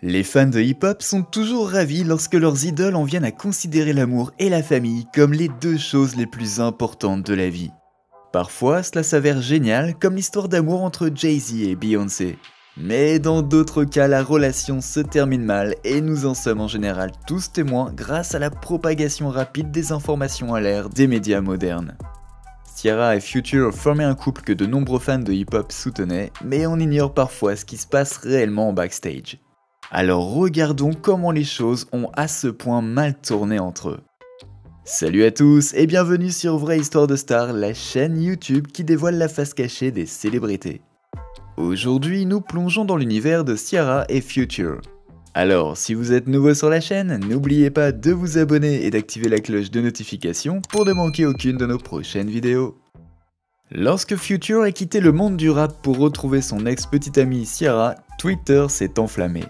Les fans de hip-hop sont toujours ravis lorsque leurs idoles en viennent à considérer l'amour et la famille comme les deux choses les plus importantes de la vie. Parfois, cela s'avère génial, comme l'histoire d'amour entre Jay-Z et Beyoncé. Mais dans d'autres cas, la relation se termine mal et nous en sommes en général tous témoins grâce à la propagation rapide des informations à l'ère des médias modernes. Ciara et Future formaient un couple que de nombreux fans de hip-hop soutenaient, mais on ignore parfois ce qui se passe réellement en backstage. Alors regardons comment les choses ont à ce point mal tourné entre eux. Salut à tous et bienvenue sur Vraie Histoire de Star, la chaîne YouTube qui dévoile la face cachée des célébrités. Aujourd'hui, nous plongeons dans l'univers de Ciara et Future. Alors, si vous êtes nouveau sur la chaîne, n'oubliez pas de vous abonner et d'activer la cloche de notification pour ne manquer aucune de nos prochaines vidéos. Lorsque Future a quitté le monde du rap pour retrouver son ex-petite amie Ciara, Twitter s'est enflammé.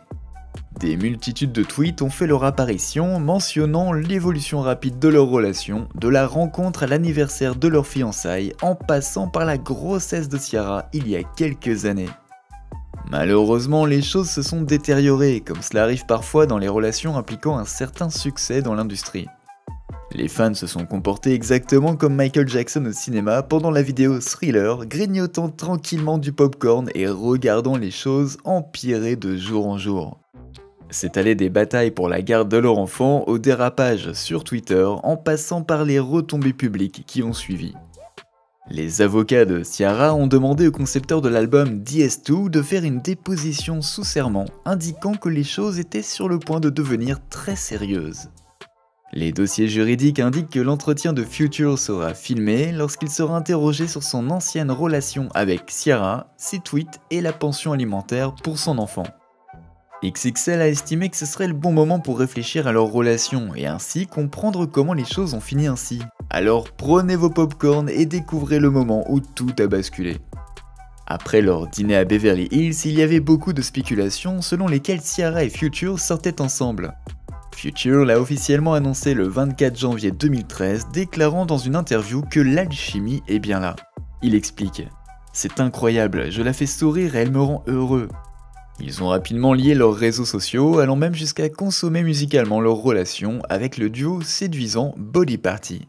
Des multitudes de tweets ont fait leur apparition mentionnant l'évolution rapide de leur relation, de la rencontre à l'anniversaire de leur fiançailles, en passant par la grossesse de Ciara il y a quelques années. Malheureusement, les choses se sont détériorées, comme cela arrive parfois dans les relations impliquant un certain succès dans l'industrie. Les fans se sont comportés exactement comme Michael Jackson au cinéma pendant la vidéo Thriller, grignotant tranquillement du popcorn et regardant les choses empirer de jour en jour. C'est allé des batailles pour la garde de leur enfant au dérapage sur Twitter en passant par les retombées publiques qui ont suivi. Les avocats de Ciara ont demandé au concepteur de l'album DS2 de faire une déposition sous serment indiquant que les choses étaient sur le point de devenir très sérieuses. Les dossiers juridiques indiquent que l'entretien de Future sera filmé lorsqu'il sera interrogé sur son ancienne relation avec Ciara, ses tweets et la pension alimentaire pour son enfant. XXL a estimé que ce serait le bon moment pour réfléchir à leur relation et ainsi comprendre comment les choses ont fini ainsi. Alors prenez vos popcorn et découvrez le moment où tout a basculé. Après leur dîner à Beverly Hills, il y avait beaucoup de spéculations selon lesquelles Ciara et Future sortaient ensemble. Future l'a officiellement annoncé le 24 janvier 2013, déclarant dans une interview que l'alchimie est bien là. Il explique « C'est incroyable, je la fais sourire et elle me rend heureux ». Ils ont rapidement lié leurs réseaux sociaux, allant même jusqu'à consommer musicalement leur relation avec le duo séduisant Body Party.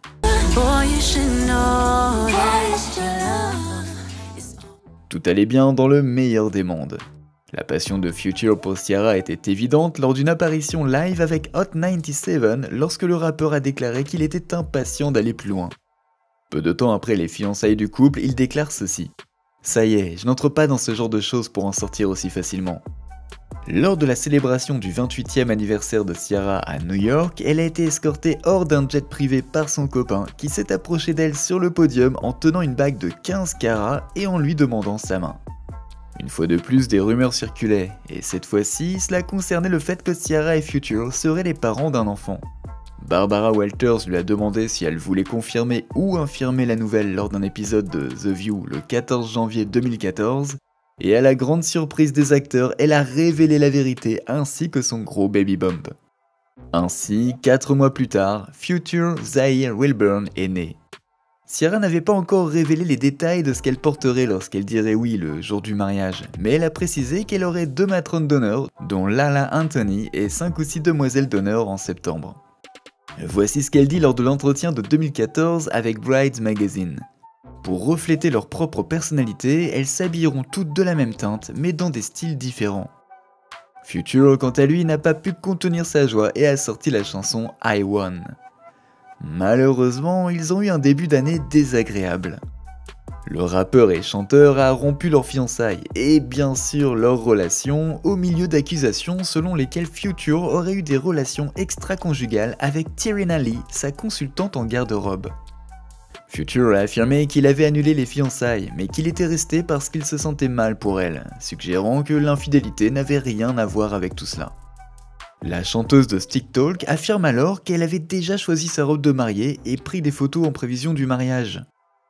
Tout allait bien dans le meilleur des mondes. La passion de Future pour Ciara était évidente lors d'une apparition live avec Hot 97 lorsque le rappeur a déclaré qu'il était impatient d'aller plus loin. Peu de temps après les fiançailles du couple, il déclare ceci. Ça y est, je n'entre pas dans ce genre de choses pour en sortir aussi facilement. Lors de la célébration du 28e anniversaire de Ciara à New York, elle a été escortée hors d'un jet privé par son copain qui s'est approché d'elle sur le podium en tenant une bague de 15 carats et en lui demandant sa main. Une fois de plus, des rumeurs circulaient, et cette fois-ci, cela concernait le fait que Ciara et Future seraient les parents d'un enfant. Barbara Walters lui a demandé si elle voulait confirmer ou infirmer la nouvelle lors d'un épisode de The View le 14 janvier 2014, et à la grande surprise des acteurs, elle a révélé la vérité ainsi que son gros baby bump. Ainsi, 4 mois plus tard, Future Zaire Wilburn est née. Ciara n'avait pas encore révélé les détails de ce qu'elle porterait lorsqu'elle dirait oui le jour du mariage, mais elle a précisé qu'elle aurait 2 matrones d'honneur, dont Lala Anthony et 5 ou 6 demoiselles d'honneur en septembre. Voici ce qu'elle dit lors de l'entretien de 2014 avec Brides Magazine. Pour refléter leur propre personnalité, elles s'habilleront toutes de la même teinte, mais dans des styles différents. Future, quant à lui, n'a pas pu contenir sa joie et a sorti la chanson I Won. Malheureusement, ils ont eu un début d'année désagréable. Le rappeur et chanteur a rompu leurs fiançailles et bien sûr leur relation au milieu d'accusations selon lesquelles Future aurait eu des relations extra-conjugales avec Tirina Lee, sa consultante en garde-robe. Future a affirmé qu'il avait annulé les fiançailles mais qu'il était resté parce qu'il se sentait mal pour elle, suggérant que l'infidélité n'avait rien à voir avec tout cela. La chanteuse de Stick Talk affirme alors qu'elle avait déjà choisi sa robe de mariée et pris des photos en prévision du mariage.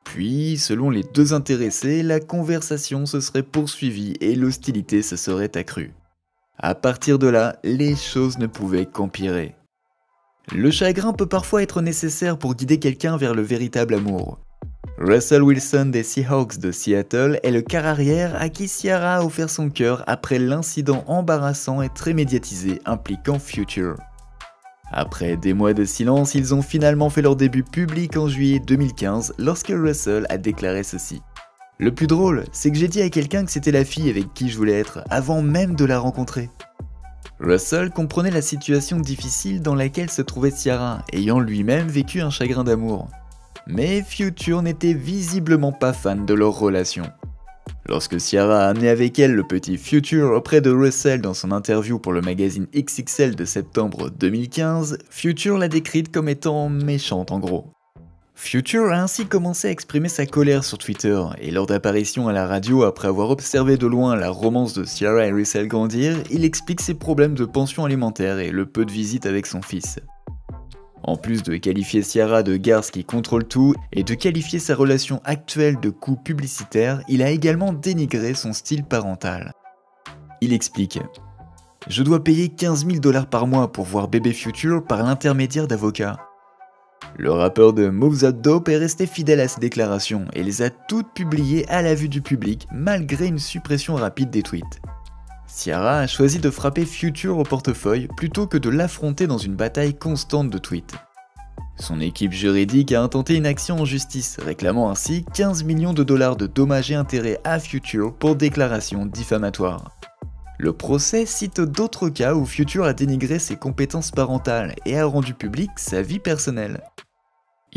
Puis, selon les deux intéressés, la conversation se serait poursuivie et l'hostilité se serait accrue. À partir de là, les choses ne pouvaient qu'empirer. Le chagrin peut parfois être nécessaire pour guider quelqu'un vers le véritable amour. Russell Wilson des Seahawks de Seattle est le quart arrière à qui Ciara a offert son cœur après l'incident embarrassant et très médiatisé impliquant Future. Après des mois de silence, ils ont finalement fait leur début public en juillet 2015 lorsque Russell a déclaré ceci. Le plus drôle, c'est que j'ai dit à quelqu'un que c'était la fille avec qui je voulais être avant même de la rencontrer. Russell comprenait la situation difficile dans laquelle se trouvait Ciara, ayant lui-même vécu un chagrin d'amour. Mais Future n'était visiblement pas fan de leur relation. Lorsque Ciara a amené avec elle le petit Future auprès de Russell dans son interview pour le magazine XXL de septembre 2015, Future l'a décrite comme étant méchante en gros. Future a ainsi commencé à exprimer sa colère sur Twitter, et lors d'apparitions à la radio après avoir observé de loin la romance de Ciara et Russell grandir, il explique ses problèmes de pension alimentaire et le peu de visites avec son fils. En plus de qualifier Ciara de garce qui contrôle tout et de qualifier sa relation actuelle de coup publicitaire, il a également dénigré son style parental. Il explique « Je dois payer 15 000 $ par mois pour voir bébé Future par l'intermédiaire d'avocats. » Le rappeur de Move That Dope est resté fidèle à ses déclarations et les a toutes publiées à la vue du public malgré une suppression rapide des tweets. Ciara a choisi de frapper Future au portefeuille plutôt que de l'affronter dans une bataille constante de tweets. Son équipe juridique a intenté une action en justice, réclamant ainsi 15 millions de dollars de dommages et intérêts à Future pour déclaration diffamatoire. Le procès cite d'autres cas où Future a dénigré ses compétences parentales et a rendu public sa vie personnelle.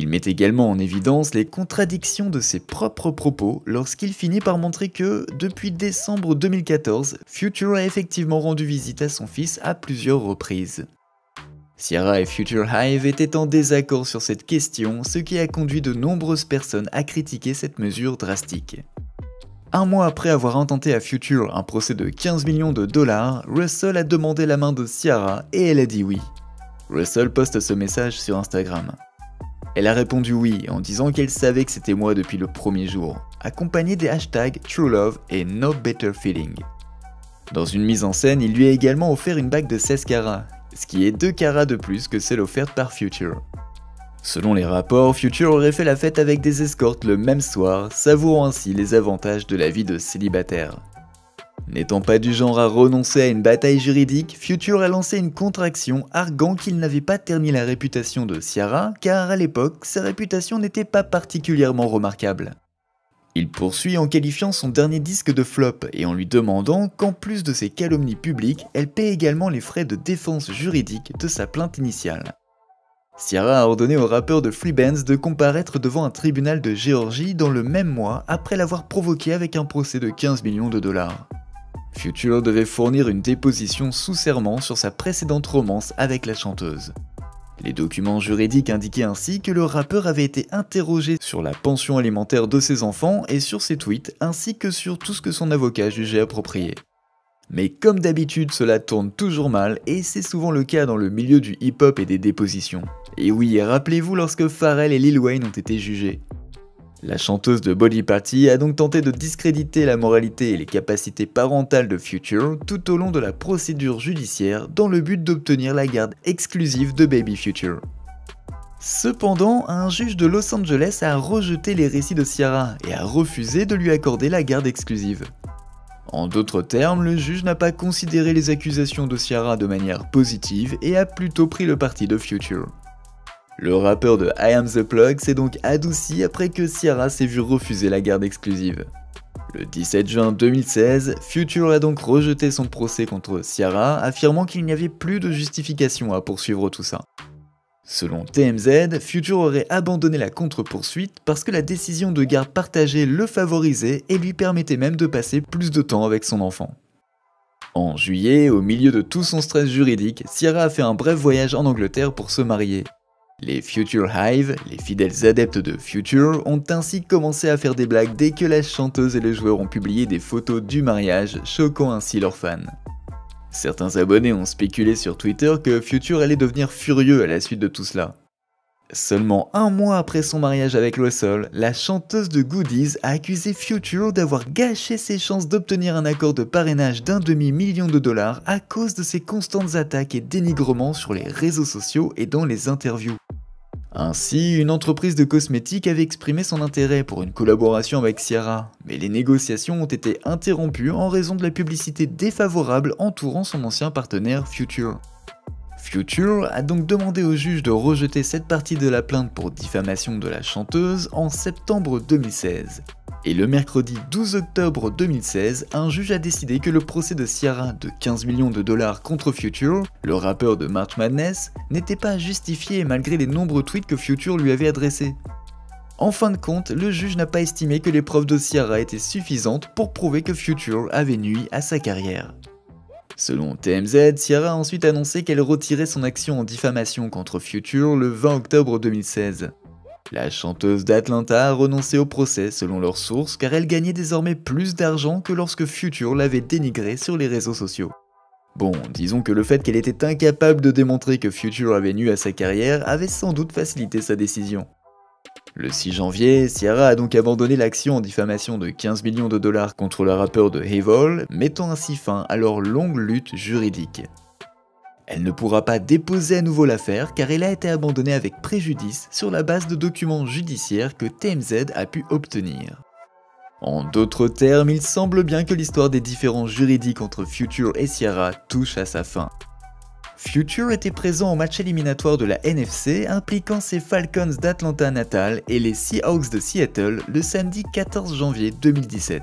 Il met également en évidence les contradictions de ses propres propos lorsqu'il finit par montrer que, depuis décembre 2014, Future a effectivement rendu visite à son fils à plusieurs reprises. Ciara et Future Hive étaient en désaccord sur cette question, ce qui a conduit de nombreuses personnes à critiquer cette mesure drastique. Un mois après avoir intenté à Future un procès de 15 millions de dollars, Russell a demandé la main de Ciara et elle a dit oui. Russell poste ce message sur Instagram. Elle a répondu oui en disant qu'elle savait que c'était moi depuis le premier jour, accompagné des hashtags True Love et No Better Feeling. Dans une mise en scène, il lui a également offert une bague de 16 carats, ce qui est 2 carats de plus que celle offerte par Future. Selon les rapports, Future aurait fait la fête avec des escortes le même soir, savourant ainsi les avantages de la vie de célibataire. N'étant pas du genre à renoncer à une bataille juridique, Future a lancé une contre-action arguant qu'il n'avait pas terni la réputation de Ciara car à l'époque, sa réputation n'était pas particulièrement remarquable. Il poursuit en qualifiant son dernier disque de flop et en lui demandant qu'en plus de ses calomnies publiques, elle paie également les frais de défense juridique de sa plainte initiale. Ciara a ordonné au rappeur de Free Bands de comparaître devant un tribunal de Géorgie dans le même mois après l'avoir provoqué avec un procès de 15 millions de dollars. Future devait fournir une déposition sous serment sur sa précédente romance avec la chanteuse. Les documents juridiques indiquaient ainsi que le rappeur avait été interrogé sur la pension alimentaire de ses enfants et sur ses tweets, ainsi que sur tout ce que son avocat jugeait approprié. Mais comme d'habitude, cela tourne toujours mal et c'est souvent le cas dans le milieu du hip-hop et des dépositions. Et oui, rappelez-vous lorsque Pharrell et Lil Wayne ont été jugés. La chanteuse de Body Party a donc tenté de discréditer la moralité et les capacités parentales de Future tout au long de la procédure judiciaire dans le but d'obtenir la garde exclusive de Baby Future. Cependant, un juge de Los Angeles a rejeté les récits de Ciara et a refusé de lui accorder la garde exclusive. En d'autres termes, le juge n'a pas considéré les accusations de Ciara de manière positive et a plutôt pris le parti de Future. Le rappeur de I Am The Plug s'est donc adouci après que Ciara s'est vu refuser la garde exclusive. Le 17 juin 2016, Future a donc rejeté son procès contre Ciara, affirmant qu'il n'y avait plus de justification à poursuivre tout ça. Selon TMZ, Future aurait abandonné la contre-poursuite parce que la décision de garde partagée le favorisait et lui permettait même de passer plus de temps avec son enfant. En juillet, au milieu de tout son stress juridique, Ciara a fait un bref voyage en Angleterre pour se marier. Les Future Hive, les fidèles adeptes de Future, ont ainsi commencé à faire des blagues dès que la chanteuse et le joueur ont publié des photos du mariage, choquant ainsi leurs fans. Certains abonnés ont spéculé sur Twitter que Future allait devenir furieux à la suite de tout cela. Seulement un mois après son mariage avec Russell, la chanteuse de Goodies a accusé Future d'avoir gâché ses chances d'obtenir un accord de parrainage d'1 demi-million de dollars à cause de ses constantes attaques et dénigrements sur les réseaux sociaux et dans les interviews. Ainsi, une entreprise de cosmétiques avait exprimé son intérêt pour une collaboration avec Ciara, mais les négociations ont été interrompues en raison de la publicité défavorable entourant son ancien partenaire Future. Future a donc demandé au juge de rejeter cette partie de la plainte pour diffamation de la chanteuse en septembre 2016. Et le mercredi 12 octobre 2016, un juge a décidé que le procès de Ciara de 15 millions de dollars contre Future, le rappeur de March Madness, n'était pas justifié malgré les nombreux tweets que Future lui avait adressés. En fin de compte, le juge n'a pas estimé que les preuves de Ciara étaient suffisantes pour prouver que Future avait nui à sa carrière. Selon TMZ, Ciara a ensuite annoncé qu'elle retirait son action en diffamation contre Future le 20 octobre 2016. La chanteuse d'Atlanta a renoncé au procès selon leurs sources car elle gagnait désormais plus d'argent que lorsque Future l'avait dénigrée sur les réseaux sociaux. Bon, disons que le fait qu'elle était incapable de démontrer que Future avait nui à sa carrière avait sans doute facilité sa décision. Le 6 janvier, Ciara a donc abandonné l'action en diffamation de 15 millions de dollars contre le rappeur de Havol, mettant ainsi fin à leur longue lutte juridique. Elle ne pourra pas déposer à nouveau l'affaire car elle a été abandonnée avec préjudice sur la base de documents judiciaires que TMZ a pu obtenir. En d'autres termes, il semble bien que l'histoire des différends juridiques entre Future et Ciara touche à sa fin. Future était présent au match éliminatoire de la NFC impliquant ses Falcons d'Atlanta natale et les Seahawks de Seattle le samedi 14 janvier 2017.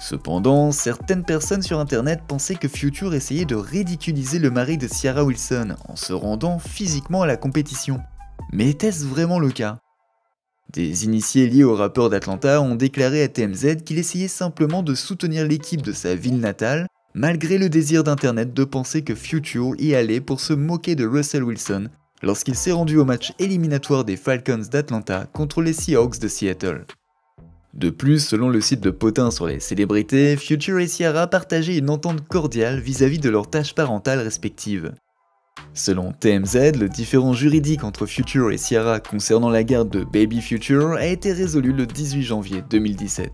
Cependant, certaines personnes sur internet pensaient que Future essayait de ridiculiser le mari de Ciara Wilson en se rendant physiquement à la compétition. Mais était-ce vraiment le cas? Des initiés liés au rappeur d'Atlanta ont déclaré à TMZ qu'il essayait simplement de soutenir l'équipe de sa ville natale, malgré le désir d'internet de penser que Future y allait pour se moquer de Russell Wilson lorsqu'il s'est rendu au match éliminatoire des Falcons d'Atlanta contre les Seahawks de Seattle. De plus, selon le site de Potin sur les célébrités, Future et Ciara partageaient une entente cordiale vis-à-vis de leurs tâches parentales respectives. Selon TMZ, le différend juridique entre Future et Ciara concernant la garde de Baby Future a été résolu le 18 janvier 2017.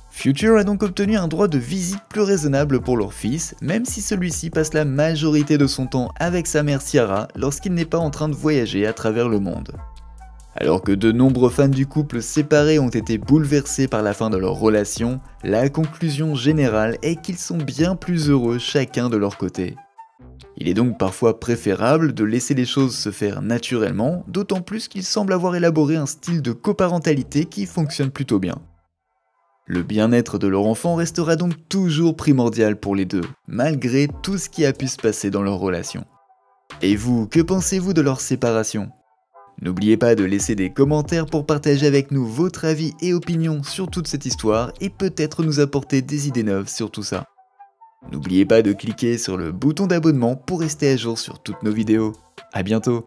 Future a donc obtenu un droit de visite plus raisonnable pour leur fils, même si celui-ci passe la majorité de son temps avec sa mère Ciara lorsqu'il n'est pas en train de voyager à travers le monde. Alors que de nombreux fans du couple séparé ont été bouleversés par la fin de leur relation, la conclusion générale est qu'ils sont bien plus heureux chacun de leur côté. Il est donc parfois préférable de laisser les choses se faire naturellement, d'autant plus qu'ils semblent avoir élaboré un style de coparentalité qui fonctionne plutôt bien. Le bien-être de leur enfant restera donc toujours primordial pour les deux, malgré tout ce qui a pu se passer dans leur relation. Et vous, que pensez-vous de leur séparation ? N'oubliez pas de laisser des commentaires pour partager avec nous votre avis et opinion sur toute cette histoire et peut-être nous apporter des idées neuves sur tout ça. N'oubliez pas de cliquer sur le bouton d'abonnement pour rester à jour sur toutes nos vidéos. À bientôt!